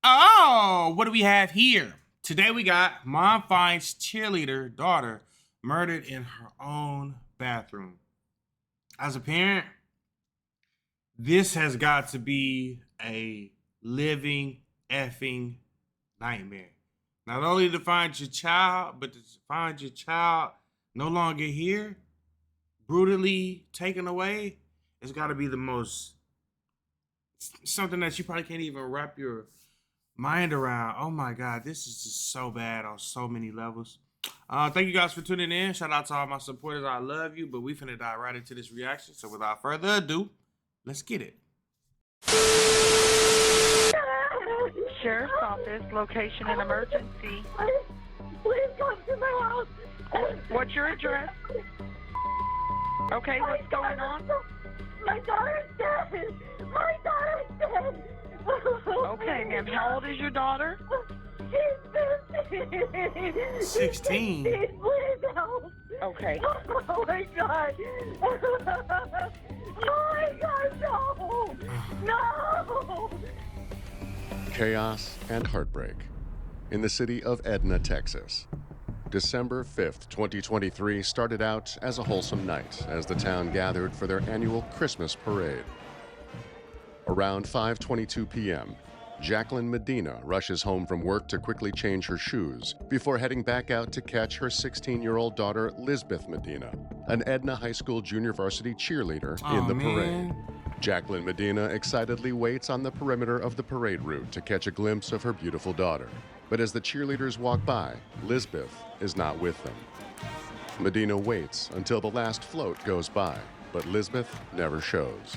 Oh, what do we have here? Today we got mom finds cheerleader daughter murdered in her own bathroom. As a parent, this has got to be a living effing nightmare. Not only to find your child, but to find your child no longer here, brutally taken away. It's got to be the most, something that you probably can't even wrap your mind around. Oh my God, this is just so bad on so many levels. Thank you guys for tuning in. Shout out to all my supporters. I love you, but we finna dive right into this reaction. So without further ado, let's get it. Sheriff's Office, location and emergency. Please come to my house. What's your address? Okay, what's going on? My daughter's dead. My daughter's dead. Okay, ma'am. How old is your daughter? She's 15. 16. Please help. Okay. Oh my God. Oh my God, no. No. Chaos and heartbreak in the city of Edna, Texas. December 5th, 2023 started out as a wholesome night as the town gathered for their annual Christmas parade. Around 5:22 p.m., Jacqueline Medina rushes home from work to quickly change her shoes before heading back out to catch her 16-year-old daughter, Lisbeth Medina, an Edna High School junior varsity cheerleader in the parade. Jacqueline Medina excitedly waits on the perimeter of the parade route to catch a glimpse of her beautiful daughter. But as the cheerleaders walk by, Lisbeth is not with them. Medina waits until the last float goes by, but Lisbeth never shows.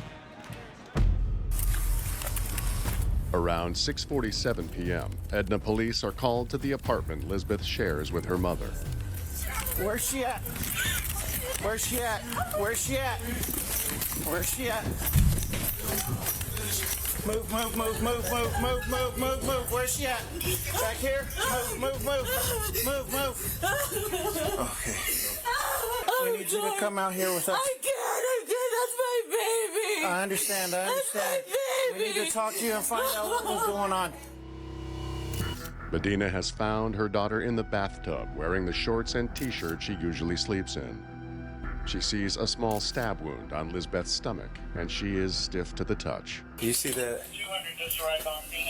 Around 6:47 p.m., Edna police are called to the apartment Lisbeth shares with her mother. Where's she at? Where's she at? Where's she at? Where's she at? Move, move, move, move, move, move, move, move, move. Where's she at? Back here? Move, move, move. Move, move. Okay. We need you to come out here with us. I can't. That's my baby. I understand. That's my We baby. need to talk to you and find out what was going on. Medina has found her daughter in the bathtub wearing the shorts and t-shirt she usually sleeps in. She sees a small stab wound on Lisbeth's stomach, and she is stiff to the touch. You see that?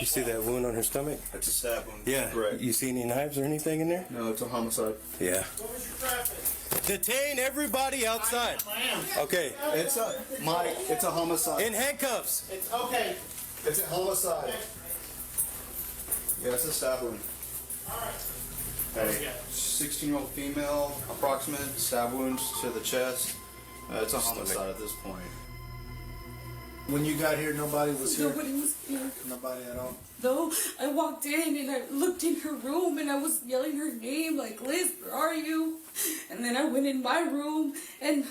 You see that wound on her stomach? That's a stab wound. Yeah. Correct. You see any knives or anything in there? No, it's a homicide. Yeah. Detain everybody outside. Okay. It's a homicide. In handcuffs. It's okay. It's a homicide. Yeah, it's a stab wound. Hey, 16-year-old female, approximate stab wounds to the chest. It's a homicide at this point. When you got here, nobody was here. Nobody was here. Nobody at all. No, I walked in and I looked in her room and I was yelling her name like, Liz, where are you? And then I went in my room and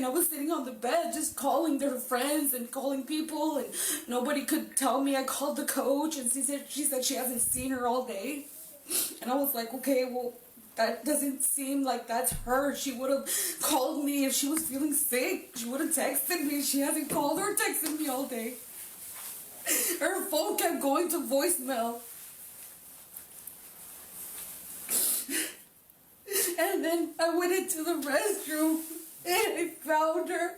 I was sitting on the bed just calling their friends and calling people and nobody could tell me. I called the coach and she said she hasn't seen her all day. And I was like, okay, well, that doesn't seem like that's her. She would have called me if she was feeling sick. She would have texted me. She hasn't called or texted me all day. Her phone kept going to voicemail. And then I went into the restroom and I found her.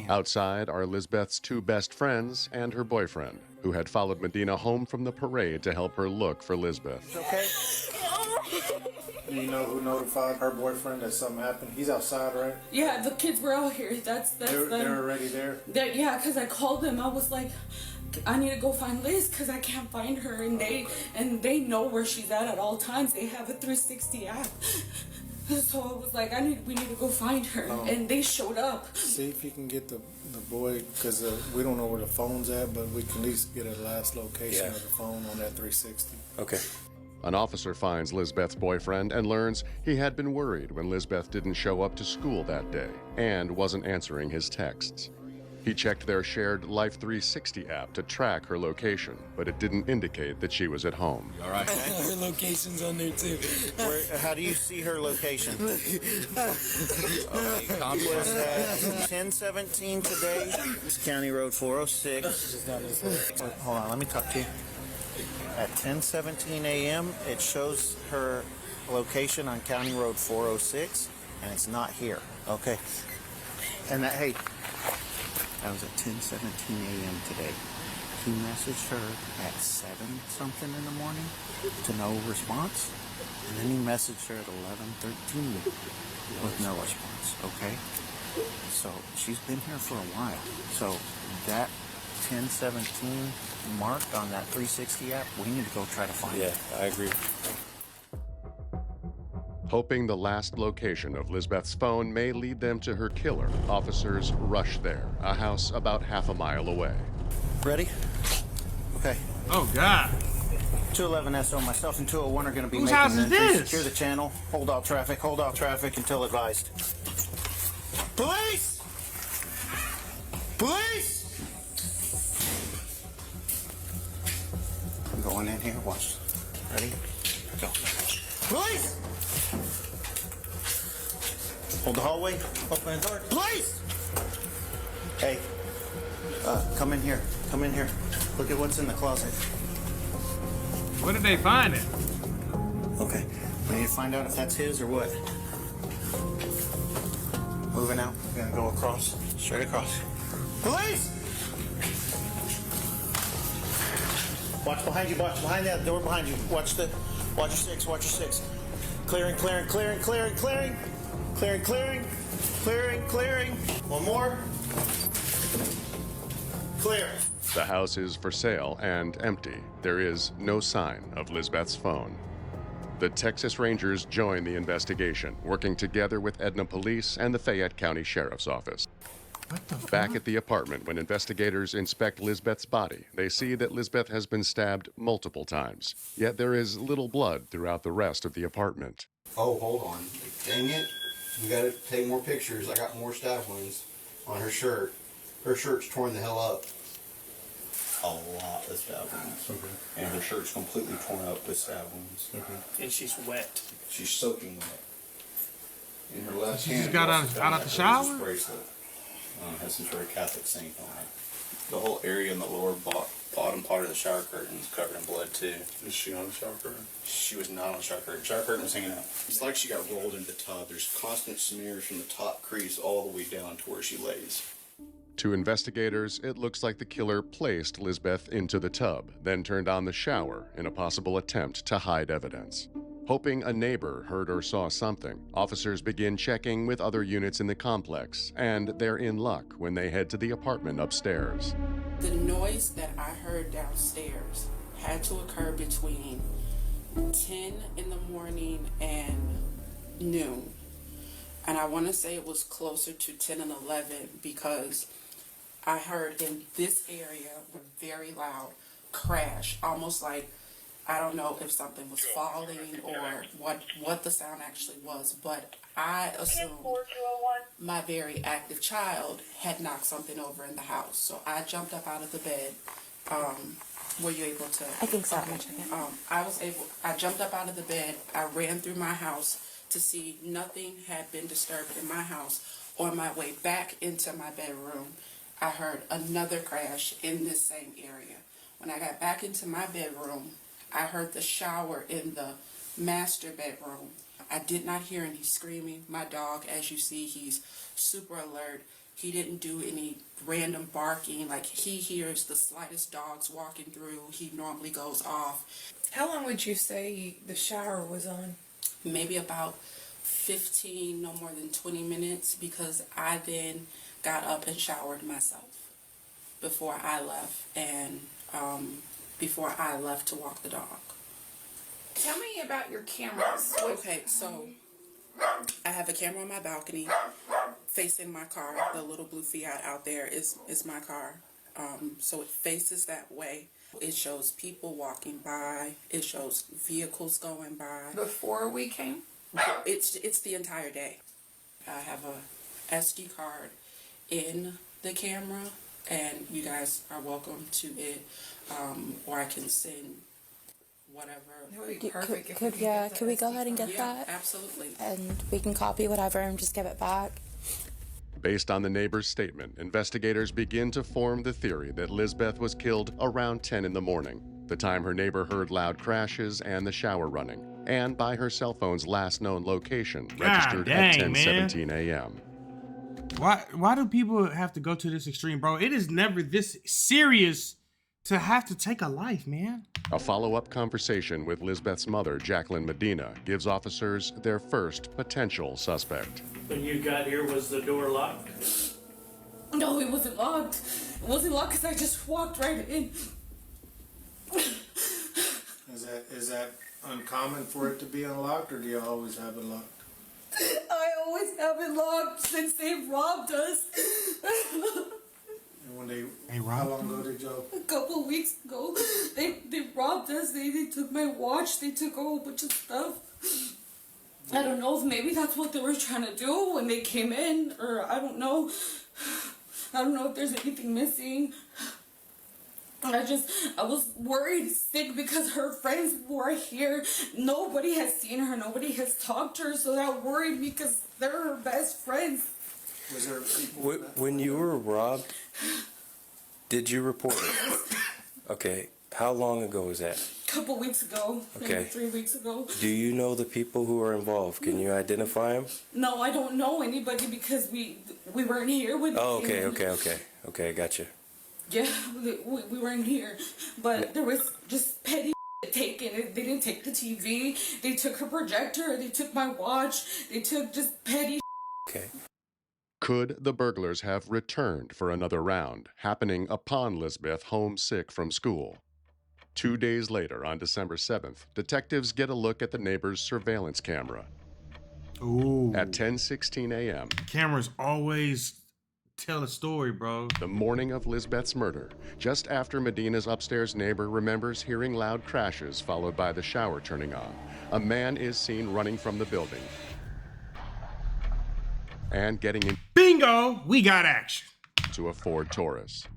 Outside are Lisbeth's two best friends and her boyfriend, who had followed Medina home from the parade to help her look for Lisbeth. Okay. Do you know who notified her boyfriend that something happened? He's outside, right? Yeah, the kids were out here. That's They're them. already there. Yeah, because I called them. I was like, I need to go find Liz because I can't find her. And they know where she's at all times. They have a 360 app. So I was like, we need to go find her. And they showed up. See if you can get the boy, because we don't know where the phone's at, but we can at least get a last location of the phone on that 360. Okay. An officer finds Lisbeth's boyfriend and learns he had been worried when Lisbeth didn't show up to school that day and wasn't answering his texts. He checked their shared Life 360 app to track her location, but it didn't indicate that she was at home. You all right? Her location's on there too. How do you see her location? Okay, calm It was down. 1017 today. County Road 406. Hold on, let me talk to you. At 10:17 a.m., it shows her location on County Road 406, and it's not here. Okay. And that, hey, that was at 10:17 a.m. today. He messaged her at 7-something in the morning to no response, and then he messaged her at 11:13 with no response. Okay. So she's been here for a while. So that 10:17 marked on that 360 app, we need to go try to find it. Yeah, I agree. Hoping the last location of Lisbeth's phone may lead them to her killer, officers rush there, a house about half a mile away. Ready? Okay. Oh, God. 211 SO, myself and 201 are going to be Whose making house an is entry. this? Secure the channel. Hold all traffic until advised. Police! Police! I'm going in here. Watch. Ready? Go. Police! Hold the hallway. Open the door. Police! Hey, come in here. Come in here. Look at what's in the closet. Where did they find it? Okay. We need to find out if that's his or what. Moving out. We're gonna go across. Straight across. Police! Watch behind you. Watch behind that door behind you. Watch your six. Watch your six. Clearing. Clearing. One more. Clear. The house is for sale and empty. There is no sign of Lisbeth's phone. The Texas Rangers join the investigation, working together with Edna Police and the Fayette County Sheriff's Office. What the fuck? Back at the apartment, when investigators inspect Lisbeth's body, they see that Lisbeth has been stabbed multiple times. Yet there is little blood throughout the rest of the apartment. Oh, hold on. Dang it. We gotta take more pictures. I got more stab wounds on her shirt. Her shirt's torn the hell up. A lot of stab wounds. Okay. And her shirt's completely torn up with stab wounds. And she's wet. She's soaking wet. In her left She hand, just got out of the shower? bracelet. Has some sort of Catholic saint on it. The whole area in the lower bottom part of the shower curtain is covered in blood too. Is she on the shower curtain? She was not on the shower curtain. Shower curtain was hanging out. It's like she got rolled into the tub. There's constant smears from the top crease all the way down to where she lays. To investigators, it looks like the killer placed Lisbeth into the tub, then turned on the shower in a possible attempt to hide evidence. Hoping a neighbor heard or saw something, officers begin checking with other units in the complex, and they're in luck when they head to the apartment upstairs. The noise that I heard downstairs had to occur between 10 in the morning and noon. And I want to say it was closer to 10 and 11 because I heard in this area a very loud crash, almost like, I don't know if something was falling or what the sound actually was, but I assumed my very active child had knocked something over in the house. So I jumped up out of the bed. Were you able to? I think so. I jumped up out of the bed. I ran through my house to see nothing had been disturbed in my house. On my way back into my bedroom, I heard another crash in this same area. When I got back into my bedroom, I heard the shower in the master bedroom. I did not hear any screaming. My dog, as you see, he's super alert. He didn't do any random barking. Like, he hears the slightest dogs walking through, he normally goes off. How long would you say the shower was on? Maybe about 15, no more than 20 minutes, because I then got up and showered myself before I left, and before I left to walk the dog. Tell me about your cameras. Okay, so I have a camera on my balcony facing my car. The little blue Fiat out there is my car. So it faces that way. It shows people walking by. It shows vehicles going by. Before we came? It's the entire day. I have a SD card in the camera, and you guys are welcome to it, or I can send whatever. That would be perfect. Could we go ahead and get that? Absolutely. And we can copy whatever and just give it back. Based on the neighbor's statement, investigators begin to form the theory that Lisbeth was killed around 10 in the morning. the time her neighbor heard loud crashes and the shower running, and by her cell phone's last known location, registered at 10:17 a.m. Why do people have to go to this extreme, bro? It is never this serious to have to take a life, man. A follow-up conversation with Lisbeth's mother, Jacqueline Medina, gives officers their first potential suspect. When you got here, was the door locked? No, it wasn't locked. It wasn't locked because I just walked right in. Is that uncommon for it to be unlocked, or do you always have it locked? I always have it locked since they robbed us. And when they how long ago did y'all? A couple of weeks ago, they robbed us. They took my watch. They took a whole bunch of stuff. I don't know if maybe that's what they were trying to do when they came in, or I don't know. I don't know if there's anything missing. I was worried sick because her friends were here. Nobody has seen her. Nobody has talked to her. So that worried me because they're her best friends. Was there people when you were robbed, did you report it? Okay. How long ago was that? A couple weeks ago. Okay. Maybe 3 weeks ago. Do you know the people who are involved? Can you identify them? No, I don't know anybody because we weren't here with. Oh, okay, gotcha. Yeah, we weren't here, but there was just petty taken. They didn't take the TV. They took her projector. They took my watch. They took just petty. Okay. Could the burglars have returned for another round, happening upon Lisbeth home sick from school? 2 days later, on December 7th, detectives get a look at the neighbor's surveillance camera. Ooh. At 10:16 a.m. Cameras always tell a story, bro. The morning of Lisbeth's murder, just after Medina's upstairs neighbor remembers hearing loud crashes followed by the shower turning on, a man is seen running from the building and getting in. Bingo! We got action. To a Ford Taurus.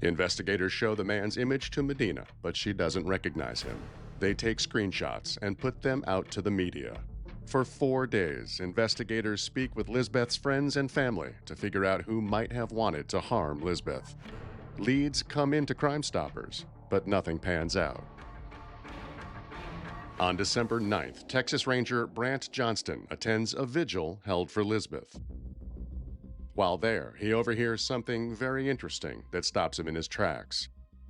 Investigators show the man's image to Medina, but she doesn't recognize him. They take screenshots and put them out to the media. For 4 days, investigators speak with Lisbeth's friends and family to figure out who might have wanted to harm Lisbeth. Leads come into Crime Stoppers, but nothing pans out. On December 9th, Texas Ranger Brant Johnston attends a vigil held for Lisbeth. While there, he overhears something very interesting that stops him in his tracks.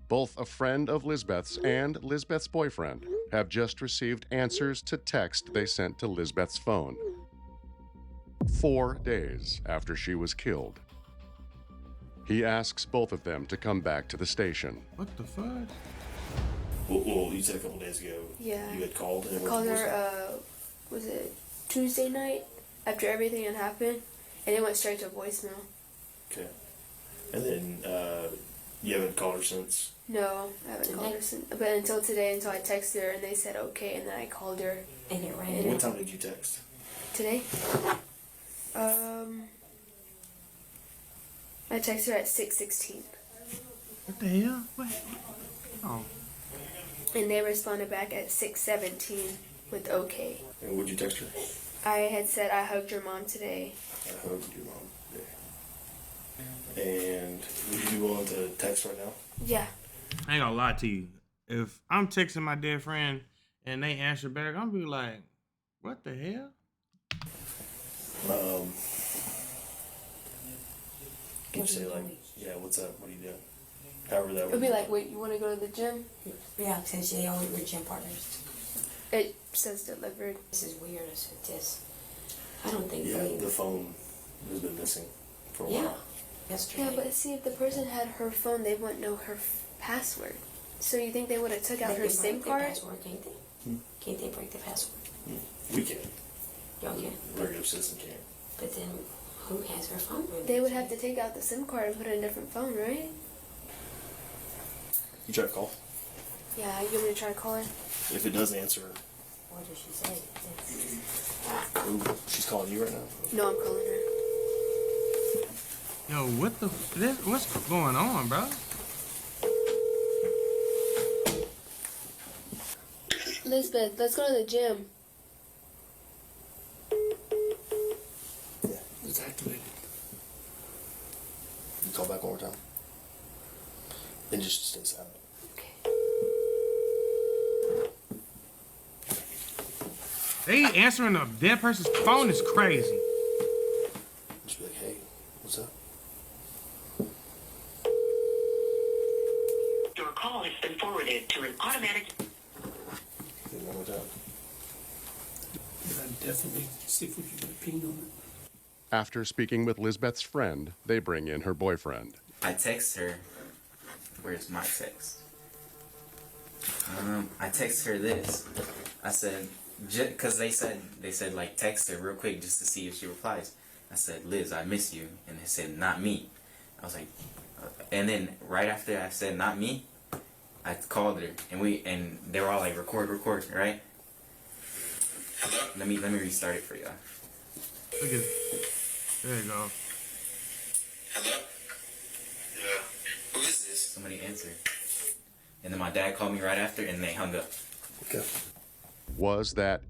Both a friend of Lisbeth's and Lisbeth's boyfriend have just received answers to text they sent to Lisbeth's phone 4 days after she was killed. He asks both of them to come back to the station. What the fuck? Well, you said a couple days ago. Yeah. You had called. And called her. Was it Tuesday night after everything had happened, and it went straight to voicemail. Okay. And then you haven't called her since. No, I haven't called her since. But until today, until I texted her and they said okay, and then I called her. And it rang. What time did you text? Today. I texted her at 6:16. What the hell? What? Oh. And they responded back at 6:17 with okay. And what'd you text her? I had said I hugged your mom today. I hugged your mom today. And would you be willing to text right now? Yeah. I ain't gonna lie to you. If I'm texting my dead friend and they answer back, I'm gonna be like, what the hell? Can you say like, yeah, what's up? What are you doing? However that would It'd be like, wait, you want to go to the gym? Yeah, since they always were gym partners. It says delivered. This is weird. This. I don't think. Yeah, the phone has been missing for a while. Yeah. Yesterday. Yeah, but see, if the person had her phone, they wouldn't know her password. So you think they would have took out her SIM card? Password, can't they? Can't they break the password? We can. Y'all can. Regular citizen can. But then, who has her phone? They would have to take out the SIM card and put it in a different phone, right? You try to call? Yeah, you want me to try to call her? If it doesn't answer, what does she say? ooh, she's calling you right now? No, I'm calling her. Yo, what's going on, bro? Lisbeth, let's go to the gym. Yeah, it's activated. You call back one more time. And just stay silent. out. They answering a dead person's phone is crazy. Just be like, hey, what's up? Your call has been forwarded to an automatic. One more time. I'd definitely see if we can get a ping on it. After speaking with Lisbeth's friend, they bring in her boyfriend. I text her. Where's my text? I text her this. I said, because they said like text her real quick just to see if she replies. I said, Liz, I miss you, and they said not me. I was like, and then right after I said not me, I called her and they were all like record, right? Let me restart it for y'all. Look at it. There you go. Hello? Yeah. Who is this? Somebody answered. And then my dad called me right after and they hung up. Okay. Was that,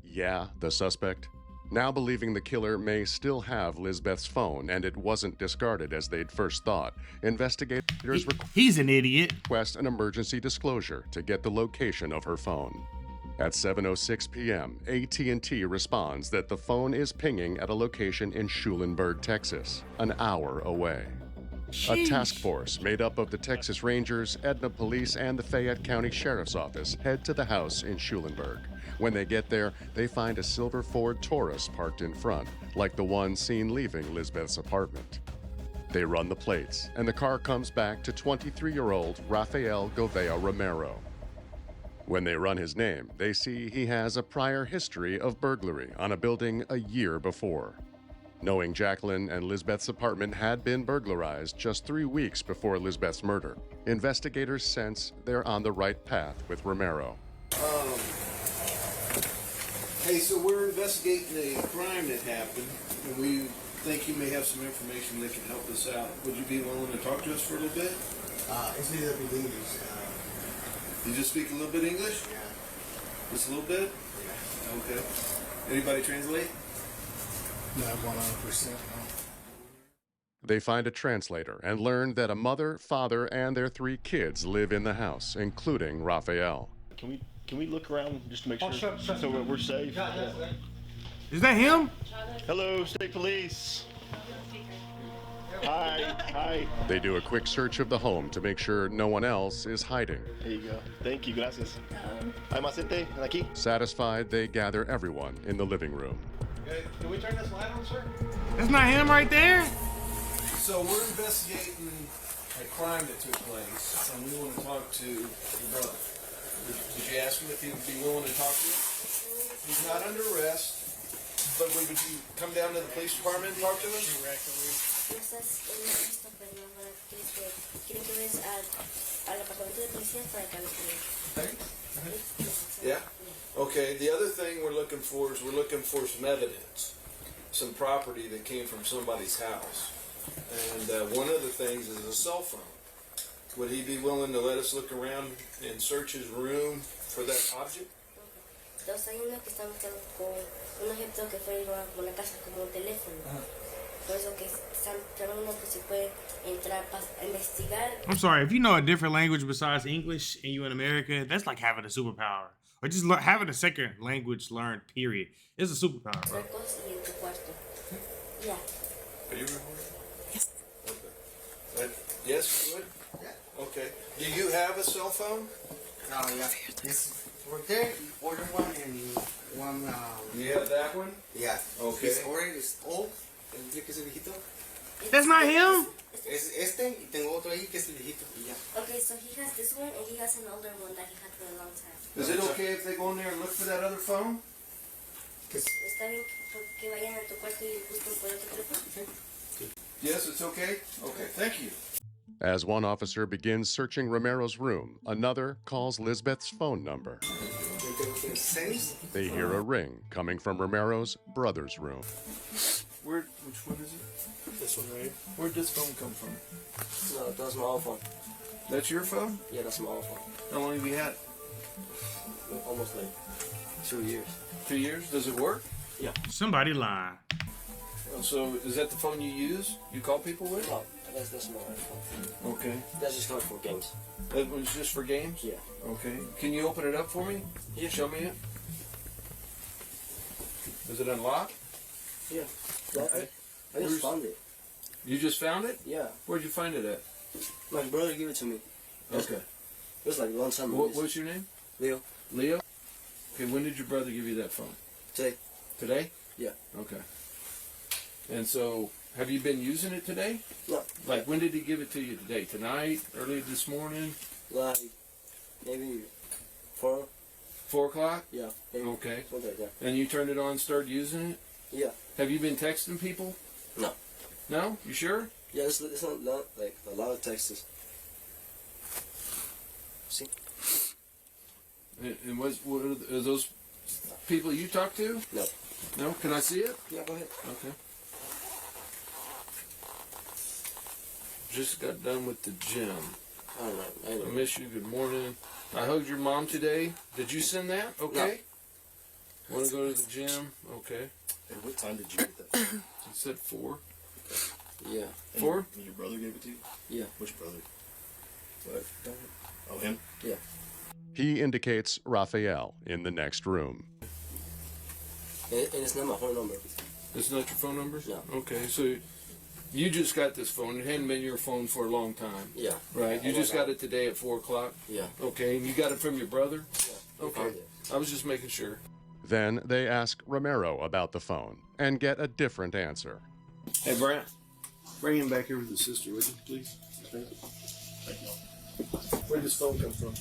the suspect? Now believing the killer may still have Lisbeth's phone and it wasn't discarded as they'd first thought, investigators he's an idiot. Request an emergency disclosure to get the location of her phone. At 7:06 p.m., AT&T responds that the phone is pinging at a location in Schulenburg, Texas, an hour away. A task force made up of the Texas Rangers, Edna Police, and the Fayette County Sheriff's Office head to the house in Schulenburg. When they get there, they find a silver Ford Taurus parked in front, like the one seen leaving Lisbeth's apartment. They run the plates, and the car comes back to 23-year-old Raphael Romero. When they run his name, they see he has a prior history of burglary on a building a year before. Knowing Jacqueline and Lisbeth's apartment had been burglarized just 3 weeks before Lisbeth's murder, investigators sense they're on the right path with Romero. Hey, so we're investigating a crime that happened, and we think you may have some information that can help us out. Would you be willing to talk to us for a little bit? It's a little bit English. You just speak a little bit English? Yeah. Just a little bit? Yeah. Okay. Anybody translate? Not 100%. They find a translator and learn that a mother, father, and their 3 kids live in the house, including Raphael. Can we look around just to make sure so we're safe? Yeah. Is that him? Hello, state police. Hi. They do a quick search of the home to make sure no one else is hiding. Here you go. Thank you. Gracias. Hay más gente aquí? Satisfied, they gather everyone in the living room. Okay. Can we turn this light on, sir? That's not him right there? So we're investigating a crime that took place, and we want to talk to your brother. Did you ask him if he would be willing to talk to you? He's not under arrest, but would you come down to the police department and talk to him? Yeah. Okay. The other thing we're looking for is some evidence, some property that came from somebody's house, and one of the things is a cell phone. Would he be willing to let us look around and search his room for that object? I'm sorry, if you know a different language besides English and you in America, that's like having a superpower. Or just having a second language learned, period. It's a superpower, bro. Yeah. Are you recording? Yes. Okay. Yes, you would? Yeah. Okay. Do you have a cell phone? Yeah. It's right there. Order one and one. You have that one? Yeah. Okay. It's already old. That's not him? Es este y tengo otro ahí que es el viejito. Okay, so he has this one and he has an older one that he had for a long time. Is it okay if they go in there and look for that other phone? ¿Está bien que vayan a tu cuarto y busquen por otro teléfono? Yes, it's okay? Okay, thank you. As one officer begins searching Romero's room, another calls Lisbeth's phone number. They hear a ring coming from Romero's brother's room. Which one is it? This one, right? Where'd this phone come from? No, that's my old phone. That's your phone? Yeah, that's my old phone. How long have you had it? Almost like 2 years. 2 years? Does it work? Yeah. Somebody lying. So is that the phone you use? You call people with? No, That's not iPhone. Okay. That's just not for games. That was just for games? Yeah. Okay. Can you open it up for me? Yeah. Show me it. Is it unlocked? Yeah. Okay. I just found it. You just found it? Yeah. Where'd you find it at? My brother gave it to me. Okay. It was like a long time ago. What's your name? Leo. Leo? Okay, when did your brother give you that phone? Today. Today? Yeah. Okay. And so, have you been using it today? No. Like, when did he give it to you today? Tonight? Early this morning? Like, maybe 4. 4 o'clock? Yeah. Maybe. Okay. Something like that. And you turned it on, started using it? Yeah. Have you been texting people? No. No? You sure? Yeah, it's not like a lot of texts. See? And what are those people you talk to? No. No? Can I see it? Yeah, go ahead. Okay. Just got done with the gym. I know. I miss you. Good morning. I hugged your mom today. Did you send that? Okay. No. Want to go to the gym? Okay. Hey, what time did you get that phone? It said 4. Yeah. And 4? Your brother gave it to you? Yeah. Which brother? What? Oh, him? Yeah. He indicates Raphael in the next room. And it's not my phone number. It's not your phone number? No. Okay, so you just got this phone. It hadn't been your phone for a long time. Yeah. Right? You just got it today at 4 o'clock? Yeah. Okay, and you got it from your brother? Yeah. Okay. I was just making sure. Then they ask Romero about the phone and get a different answer. Hey, Brent, bring him back here with his sister, would you, please? Where'd this phone come from?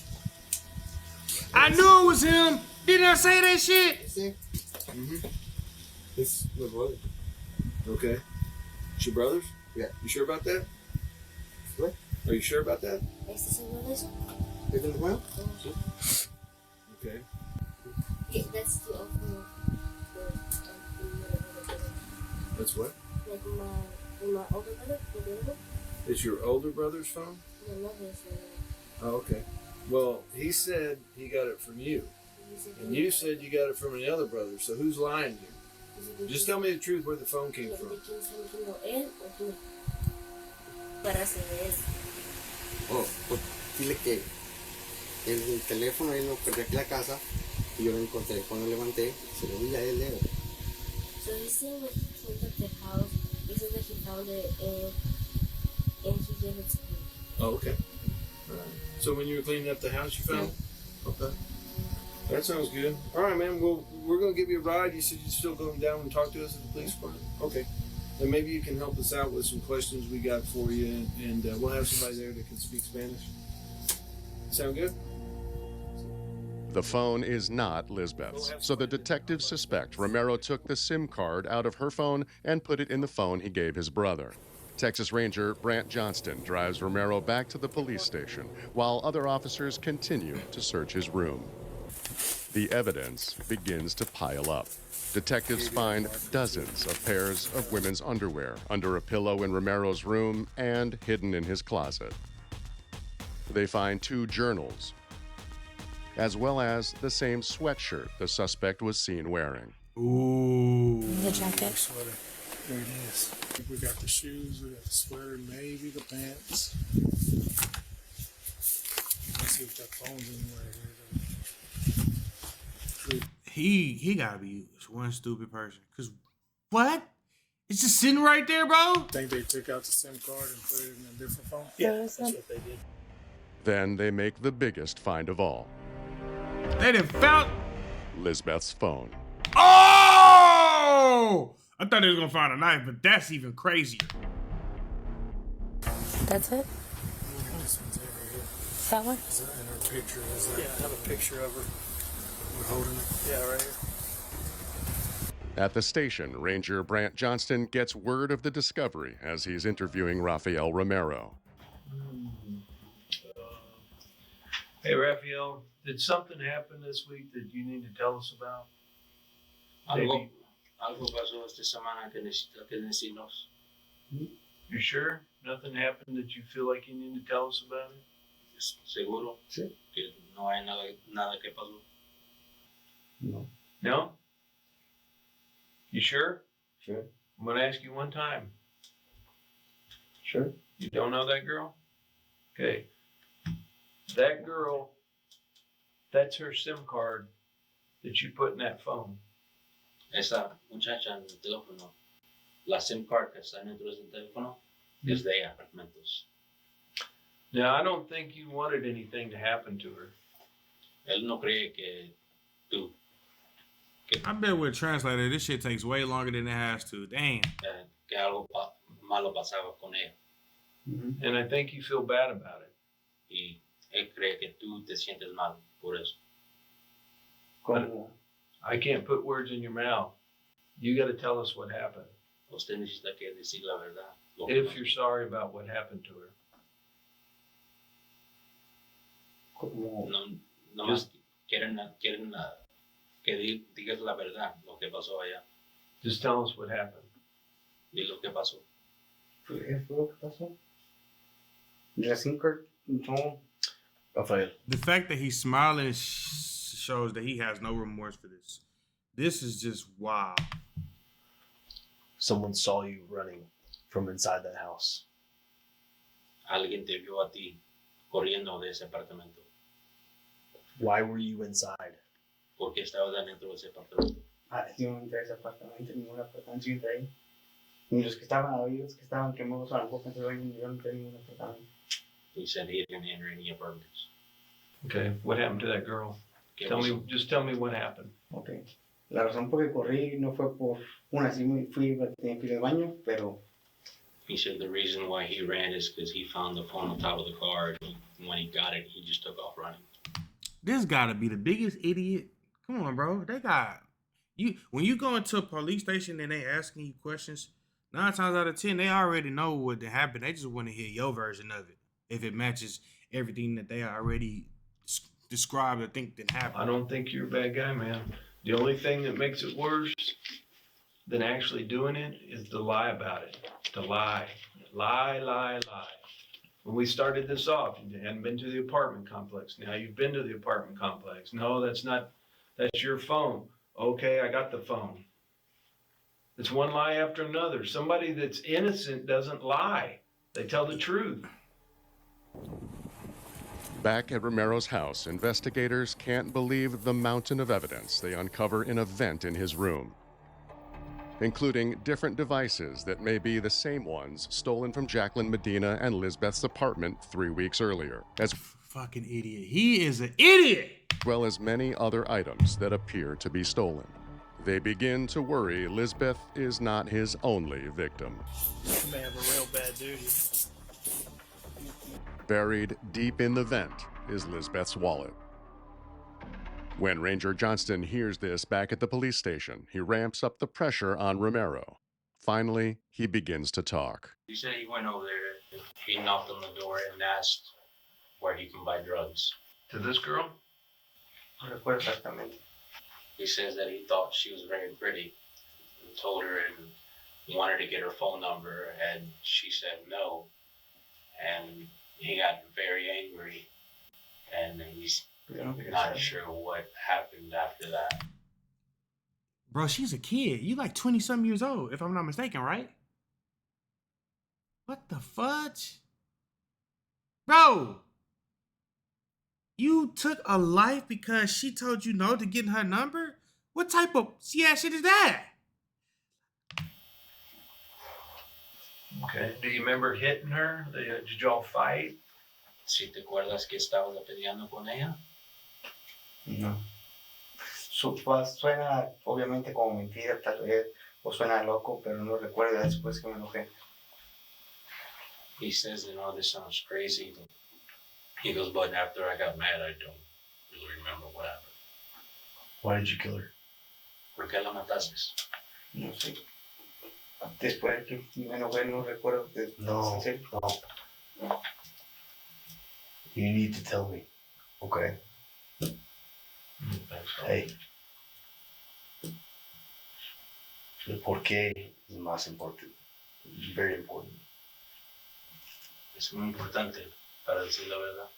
I knew it was him. Didn't I say that shit? Mm-hmm. It's my brother. Okay. It's your brother's? Yeah. You sure about that? What? Are you sure about that? ¿Este segundo eso? ¿Es del nuevo? Okay. Yeah, that's the old That's what? like my older brother, the other one. It's your older brother's phone? My mother's Oh, okay. Well, he said he got it from you. And you said you got it from the other brother, so who's lying here? Just tell me the truth where the phone came from. Para hacer eso. Oh, pues dile que el teléfono él lo perdí aquí en la casa y yo lo encontré. Cuando levanté, se lo vi a él. So he said when he cleaned up the house, he said that he found it and he gave it to me. Oh, okay. All right. So when you were cleaning up the house, you found it? Okay. That sounds good. All right, man. Well, we're going to give you a ride. You said you're still going down and talk to us at the police department? Okay. And maybe you can help us out with some questions we got for you, and we'll have somebody there that can speak Spanish. Sound good? The phone is not Lisbeth's, so the detectives suspect Romero took the SIM card out of her phone and put it in the phone he gave his brother. Texas Ranger Brant Johnston drives Romero back to the police station while other officers continue to search his room. The evidence begins to pile up. Detectives find dozens of pairs of women's underwear under a pillow in Romero's room and hidden in his closet. They find 2 journals, as well as the same sweatshirt the suspect was seen wearing. Ooh. The jacket. Sweater. There it is. We got the shoes, we got the sweater, maybe the pants. Let's see if that phone's anywhere here. He gotta be one stupid person. Cause what? It's just sitting right there, bro. I think they took out the SIM card and put it in a different phone. Yeah, that's what they did. Then they make the biggest find of all. They done found Lisbeth's phone. Oh! I thought they was gonna find a knife, but that's even crazier. That's it? This one's over here. That one? Is that in her picture? Is that? Yeah, I have a picture of her. We're holding it. Yeah, right here. At the station, Ranger Brant Johnston gets word of the discovery as he's interviewing Raphael Romero. Hey, Raphael, did something happen this week that you need to tell us about? Algo pasó esta semana que necesita que decirnos. You sure? Nothing happened that you feel like you need to tell us about it? Seguro Sí. que no hay nada que pasó. No. No? You sure? Sure. I'm going to ask you one time. Sure. You don't know that girl? Okay. That girl, that's her SIM card that you put in that phone. Esa muchacha en el teléfono, la SIM card que está dentro del teléfono, es de ella, Mentos. Now, I don't think you wanted anything to happen to her. Él no cree que tú, I bet with a translator, this shit takes way longer than it has to. Damn. que algo malo pasaba con ella. And I think you feel bad about it. Y él cree que tú te sientes mal por eso. But I can't put words in your mouth. You got to tell us what happened. Usted necesita que decir la verdad. If you're sorry about what happened to her. No más quieren que digas la verdad, lo que pasó allá. Just tell us what happened. Y lo que pasó. ¿Qué fue lo que pasó? La SIM card, no. Raphael. The fact that he's smiling shows that he has no remorse for this. This is just wow. Someone saw you running from inside that house. Alguien te vio a ti corriendo de ese apartamento. Why were you inside? Porque estabas dentro de ese apartamento. Yo no entré a ese apartamento, ningún apartamento, yo entré ahí. Y los que estaban ahí, los que estaban quemados a la boca, yo no entré en ningún apartamento. He said he didn't enter any apartments. Okay, what happened to that girl? Just tell me what happened. Okay. La razón por que corrí no fue por una, sí fui al baño, pero. He said the reason why he ran is because he found the phone on top of the car, and when he got it, he just took off running. This gotta be the biggest idiot. Come on, bro. They got you when you go into a police station and they asking you questions. 9 times out of 10, they already know what happened. They just want to hear your version of it. If it matches everything that they already described or think that happened. I don't think you're a bad guy, man. The only thing that makes it worse than actually doing it is to lie about it. To lie. Lie. When we started this off, you hadn't been to the apartment complex. Now you've been to the apartment complex. No, that's your phone. Okay, I got the phone. It's one lie after another. Somebody that's innocent doesn't lie. They tell the truth. Back at Romero's house, investigators can't believe the mountain of evidence they uncover in a vent in his room, including different devices that may be the same ones stolen from Jacqueline Medina and Lisbeth's apartment 3 weeks earlier, as fucking idiot. He is an idiot! well as many other items that appear to be stolen. They begin to worry Lisbeth is not his only victim. You may have a real bad duty. Buried deep in the vent is Lisbeth's wallet. When Ranger Johnston hears this back at the police station, he ramps up the pressure on Romero. Finally, he begins to talk. He said he went over there, he knocked on the door and asked where he can buy drugs. To this girl? No recuerdo exactamente. He says that he thought she was very pretty and told her and wanted to get her phone number, and she said no. And he got very angry, and he's not sure what happened after that. Bro, she's a kid. You like 20-something years old, if I'm not mistaken, right? What the fudge? Bro! You took a life because she told you no to getting her number? What type of shit is that? Okay. Do you remember hitting her? Did y'all fight? Si te acuerdas que estabas peleando con ella? No. Suena obviamente como mentira, tal vez, o suena loco, pero no recuerdo después que me enojé. He says, this sounds crazy. He goes, but after I got mad, I don't really remember what happened. Why did you kill her? ¿Por qué la mataste? No sé. Después que me enojé, no recuerdo. No. You need to tell me, okay? Hey. El por qué is más important. It's very important. Es muy importante para decir la verdad.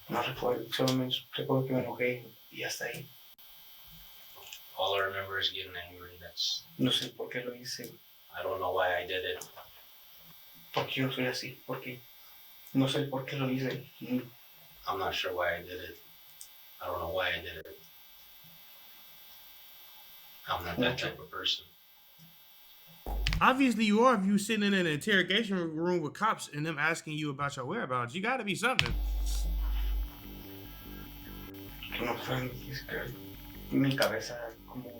No recuerdo, solo me recuerdo que me enojé y hasta ahí. All I remember is getting angry. No sé por qué lo hice. I don't know why I did it. Porque yo soy así, porque no sé por qué lo hice. I'm not sure why I did it. I don't know why I did it. I'm not that type of person. Obviously, you are if you sitting in an interrogation room with cops and them asking you about your whereabouts. You got to be something. No sé, es que mi cabeza como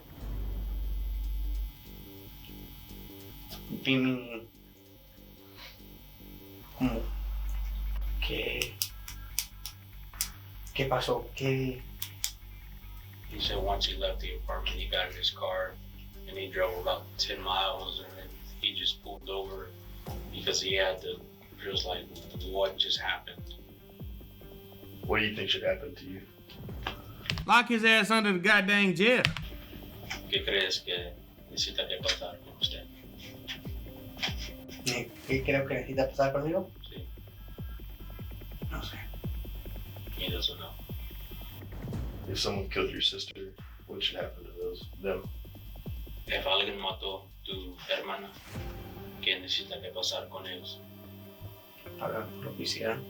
vi mi como qué pasó, qué He said once he left the apartment, he got in his car and he drove about 10 miles and then he just pulled over because he had to, just like, what just happened? What do you think should happen to you? Lock his ass under the goddamn jail. ¿Qué crees que necesita que pasar con usted? ¿Qué creo que necesita pasar conmigo? Sí. No sé. He doesn't know. If someone killed your sister, what should happen to them? If alguien mató tu hermana, ¿qué necesita que pasar con ellos? Pagar por lo que hicieron.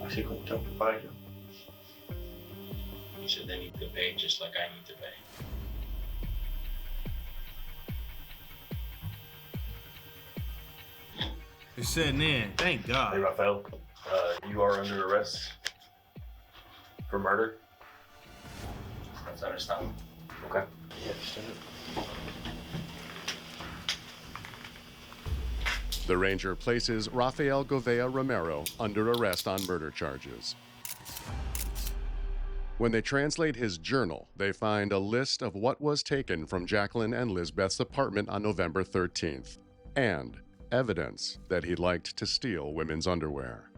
Así como tengo que pagar yo. He said they need to pay just like I need to pay. It's setting in. Thank God. Hey, Raphael, you are under arrest for murder. That's arrestado. Okay. Yeah, understand it. The ranger places Raphael Govea Romero under arrest on murder charges. When they translate his journal, they find a list of what was taken from Jacqueline and Lisbeth's apartment on November 13th, and evidence that he liked to steal women's underwear.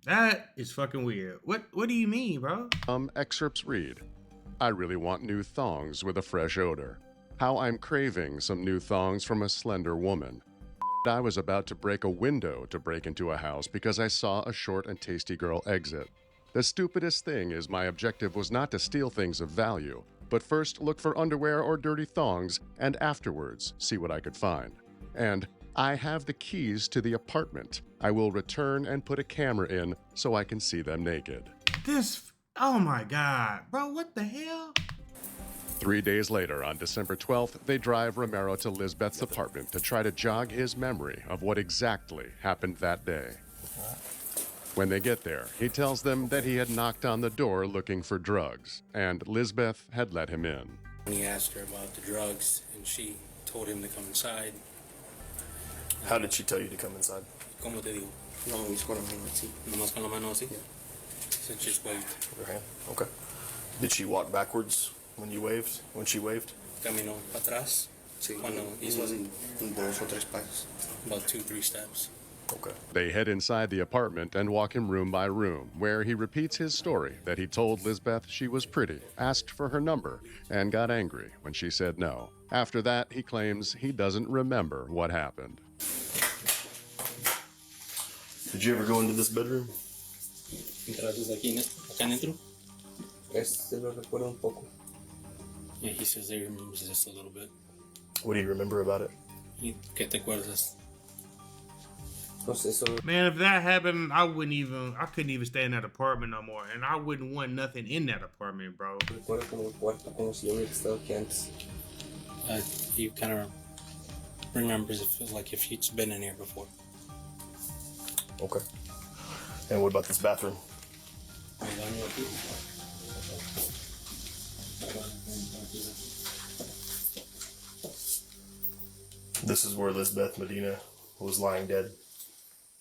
That is fucking weird. What do you mean, bro? Some excerpts read, "I really want new thongs with a fresh odor. How I'm craving some new thongs from a slender woman. I was about to break a window to break into a house because I saw a short and tasty girl exit. The stupidest thing is my objective was not to steal things of value, but first look for underwear or dirty thongs and afterwards see what I could find. And I have the keys to the apartment. I will return and put a camera in so I can see them naked." Oh my God, bro, what the hell? 3 days later, on December 12th, they drive Romero to Lisbeth's apartment to try to jog his memory of what exactly happened that day. When they get there, he tells them that he had knocked on the door looking for drugs, and Lisbeth had let him in. He asked her about the drugs, and she told him to come inside. How did she tell you to come inside? ¿Cómo te digo? No, hizo con la mano así. Nomás con la mano así? Yeah. So just waved. With her hand? Okay. Did she walk backwards when you waved? When she waved? Caminó para atrás. Sí, Cuando hizo así. dos o tres pasos. About 2-3 steps. Okay. They head inside the apartment and walk him room by room, where he repeats his story that he told Lisbeth she was pretty, asked for her number, and got angry when she said no. After that, he claims he doesn't remember what happened. Did you ever go into this bedroom? Entraste aquí, acá adentro? Se lo recuerdo un poco. Yeah, he says he remembers just a little bit. What do you remember about it? ¿Qué te acuerdas? No sé, solo Man, if that happened, I couldn't even stay in that apartment no more. And I wouldn't want nothing in that apartment, bro. recuerdo como el cuarto, como si yo hubiera estado aquí antes. He kind of remembers it feels like if he's been in here before. Okay. And what about this bathroom? This is where Lisbeth Medina was lying dead.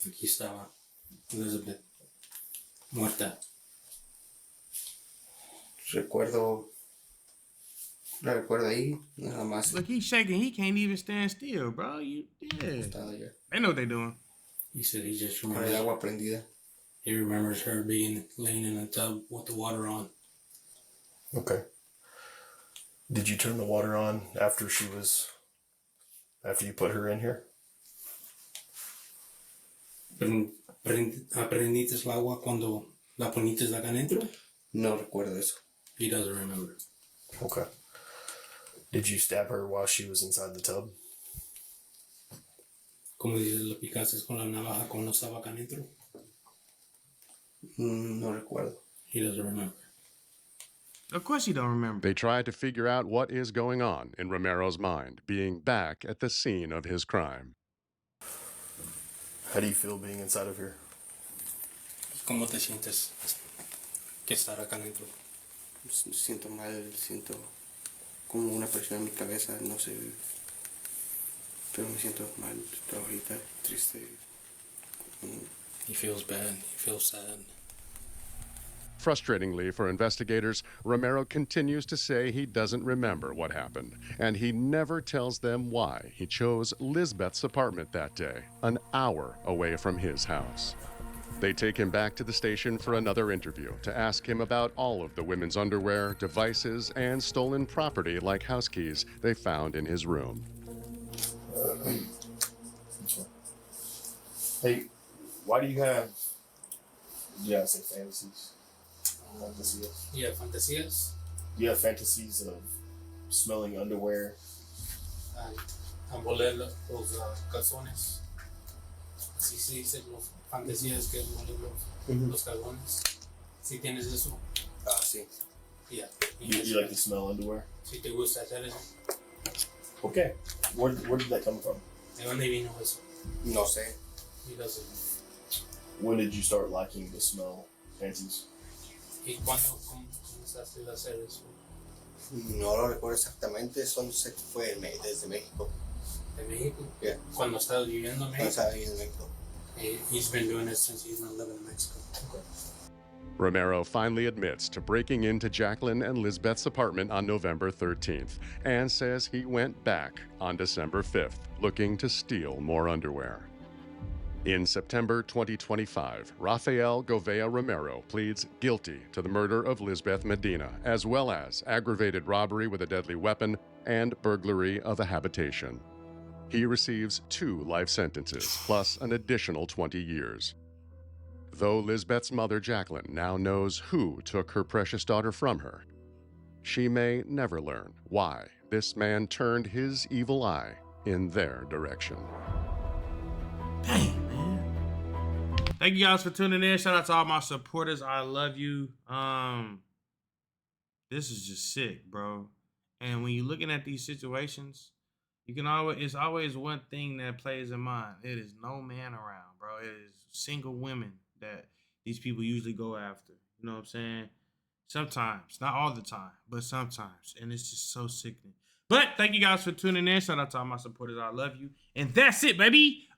Aquí estaba Elizabeth muerta. La recuerdo ahí, nada más. Look, he's shaking. He can't even stand still, bro. They know what they doing. He said he just Con el remembers. agua prendida. He remembers her being laying in a tub with the water on. Okay. Did you turn the water on after you put her in here? ¿Aprendiste el agua cuando la poniste acá adentro? No recuerdo eso. He doesn't remember. Okay. Did you stab her while she was inside the tub? ¿Cómo dices, lo picaste con la navaja cuando estaba acá adentro? No recuerdo. He doesn't remember. Of course you don't remember. They try to figure out what is going on in Romero's mind, being back at the scene of his crime. How do you feel being inside of here? ¿Cómo te sientes que estar acá adentro? Siento mal, siento como una presión en mi cabeza, no sé, pero me siento mal ahorita, triste. He feels bad, he feels sad. Frustratingly for investigators, Romero continues to say he doesn't remember what happened, and he never tells them why he chose Lisbeth's apartment that day, an hour away from his house. They take him back to the station for another interview to ask him about all of the women's underwear, devices, and stolen property like house keys they found in his room. Hey, why do you have, say fantasies? Fantasias? Yeah, fantasias. Do you have fantasies of smelling underwear? Envolver los calzones. Así se dice, los fantasías que envuelven los calzones. Si tienes eso. Ah, sí. Yeah. You like to smell underwear? Si te gusta hacer eso. Okay. Where did that come from? ¿De dónde vino eso? No sé. He doesn't. When did you start liking to smell panties? ¿Y cuándo comenzaste a hacer eso? No lo recuerdo exactamente, sé que fue desde México. ¿De México? Yeah. Cuando estabas viviendo en México? Cuando estaba viviendo en México. He's been doing it since he's been living in Mexico. Okay. Romero finally admits to breaking into Jacqueline and Lisbeth's apartment on November 13th and says he went back on December 5th looking to steal more underwear. In September 2025, Raphael Govea Romero pleads guilty to the murder of Lisbeth Medina, as well as aggravated robbery with a deadly weapon and burglary of a habitation. He receives 2 life sentences, plus an additional 20 years. Though Lisbeth's mother, Jacqueline, now knows who took her precious daughter from her, she may never learn why this man turned his evil eye in their direction. Dang, man. Thank you guys for tuning in. Shout out to all my supporters. I love you. This is just sick, bro. And when you're looking at these situations, it's always one thing that plays in mind. It is no man around, bro. It is single women that these people usually go after. You know what I'm saying? Sometimes, not all the time, but sometimes. And it's just so sickening. But thank you guys for tuning in. Shout out to all my supporters. I love you. And that's it, baby.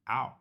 Out.